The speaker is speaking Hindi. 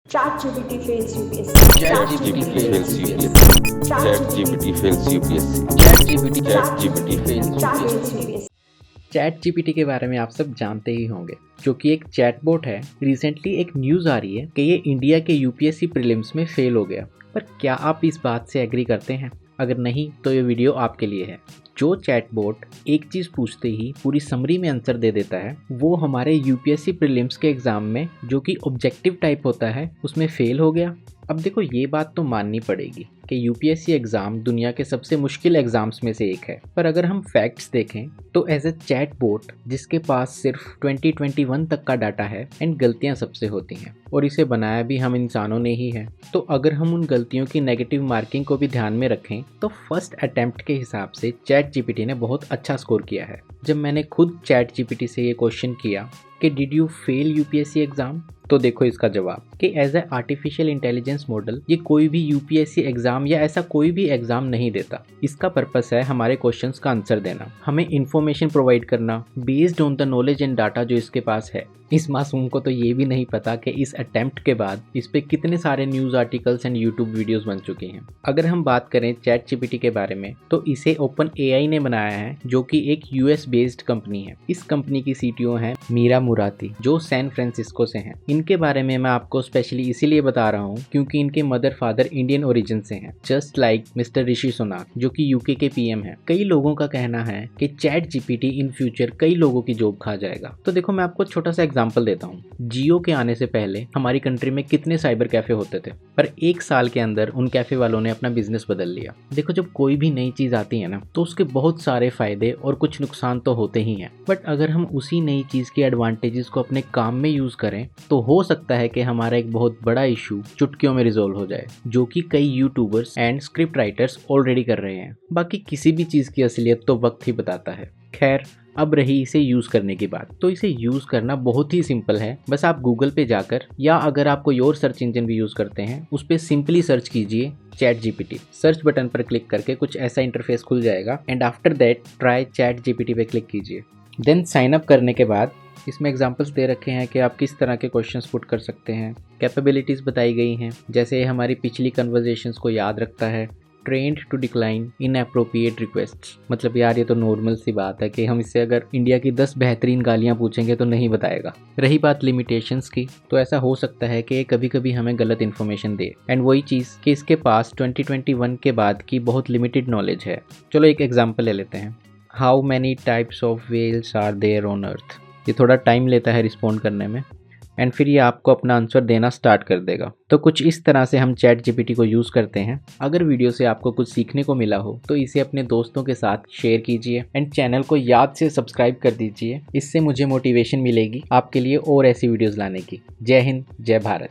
ChatGPT fails UPSC. ChatGPT fails UPSC. ChatGPT fails UPSC. ChatGPT fails UPSC. Chat GPT के बारे में आप सब जानते ही होंगे, जो कि एक चैटबॉट है। रिसेंटली एक न्यूज़ आ रही है कि ये इंडिया के यूपीएससी प्रीलिम्स में फेल हो गया। पर क्या आप इस बात से एग्री करते हैं? अगर नहीं तो ये वीडियो आपके लिए है। जो चैटबॉट एक चीज़ पूछते ही पूरी समरी में आंसर दे देता है, वो हमारे यूपीएससी प्रीलिम्स के एग्ज़ाम में, जो कि ऑब्जेक्टिव टाइप होता है, उसमें फेल हो गया। अब देखो, ये बात तो माननी पड़ेगी कि यूपीएससी एग्ज़ाम दुनिया के सबसे मुश्किल एग्ज़ाम्स में से एक है। पर अगर हम फैक्ट्स देखें तो एज ए चैटबॉट जिसके पास सिर्फ 2021 तक का डाटा है एंड गलतियां सबसे होती हैं, और इसे बनाया भी हम इंसानों ने ही है। तो अगर हम उन गलतियों की नेगेटिव मार्किंग को भी ध्यान में रखें तो फर्स्ट अटेम्प्ट के हिसाब से चैट जीपीटी ने बहुत अच्छा स्कोर किया है। जब मैंने खुद चैट जीपीटी से ये क्वेश्चन किया कि did you fail UPSC exam, तो देखो इसका जवाब कि as a artificial intelligence model ये कोई भी यूपीएससी एग्ज़ाम या ऐसा कोई भी एग्ज़ाम नहीं देता। इसका पर्पस है हमारे क्वेश्चंस का आंसर देना, हमें इन्फॉर्मेशन प्रोवाइड करना based on the knowledge and data जो इसके पास है। इस मासूम को तो ये भी नहीं पता कि इस अटेम्प्ट के बाद इस पे कितने सारे news articles and YouTube videos बन चुके हैं। अगर हम बात करें चैट जीपीटी के बारे में तो इसे ओपन एआई ने बनाया है, जो कि एक यूएस बेस्ड कंपनी है। इस कंपनी की सीटीओ हैं मीरा मुराती, जो सैन फ्रांसिस्को से हैं। इनके बारे में मैं आपको स्पेशली इसीलिए बता रहा हूँ क्योंकि इनके मदर फादर इंडियन ओरिजिन से हैं, जस्ट लाइक मिस्टर ऋषि सुनाक, जो कि यूके के पीएम हैं। कई लोगों का कहना है कि चैट जीपीटी इन फ्यूचर कई लोगों की जॉब खा जाएगा। तो देखो, मैं आपको छोटा सा एग्जांपल देता हूँ। जियो के आने से पहले हमारी कंट्री में कितने साइबर कैफे होते थे, पर एक साल के अंदर उन कैफे वालों ने अपना बिजनेस बदल लिया। देखो, जब कोई भी नई चीज आती है ना, तो उसके बहुत सारे फायदे और कुछ नुकसान तो होते ही हैं। बट अगर हम उसी नई चीज के एडवांटेजेस को अपने काम में यूज करें तो हो सकता है कि हमारा एक बहुत बड़ा इशू चुटकियों में रिजोल्व हो जाए, जो कि कई YouTubers and script writers already कर रहे हैं। बाकी किसी भी चीज की असलियत तो वक्त ही बताता है। खैर, अब रही इसे यूज़ करने की बात, तो इसे यूज़ करना बहुत ही सिंपल है। बस आप गूगल पे जाकर, या अगर आप कोई और सर्च इंजन भी यूज़ करते हैं, उस पर सिंपली सर्च कीजिए चैट जीपीटी। सर्च बटन पर क्लिक करके कुछ ऐसा इंटरफेस खुल जाएगा and after that try chat GPT पे क्लिक कीजिए। देन साइन अप करने के बाद इसमें एग्जांपल्स दे रखे हैं कि आप किस तरह के क्वेश्चंस पुट कर सकते हैं। कैपेबिलिटीज़ बताई गई हैं, जैसे हमारी पिछली कन्वर्जेशंस को याद रखता है, trained to decline inappropriate request. मतलब यार, ये तो नॉर्मल सी बात है कि हम इससे अगर इंडिया की 10 बेहतरीन गालियाँ पूछेंगे तो नहीं बताएगा। रही बात लिमिटेशंस की, तो ऐसा हो सकता है कि ये कभी कभी हमें गलत इन्फॉर्मेशन दे, एंड वही चीज़ कि इसके पास 2021 के बाद की बहुत लिमिटेड नॉलेज है। चलो एक एग्जाम्पल ले लेते हैं। How many types of whales are there on earth. ये थोड़ा टाइम लेता है रिस्पॉन्ड करने में, एंड फिर ये आपको अपना आंसर देना स्टार्ट कर देगा। तो कुछ इस तरह से हम चैट जीपीटी को यूज़ करते हैं। अगर वीडियो से आपको कुछ सीखने को मिला हो तो इसे अपने दोस्तों के साथ शेयर कीजिए एंड चैनल को याद से सब्सक्राइब कर दीजिए। इससे मुझे मोटिवेशन मिलेगी आपके लिए और ऐसी वीडियोज़ लाने की। जय हिंद, जय भारत।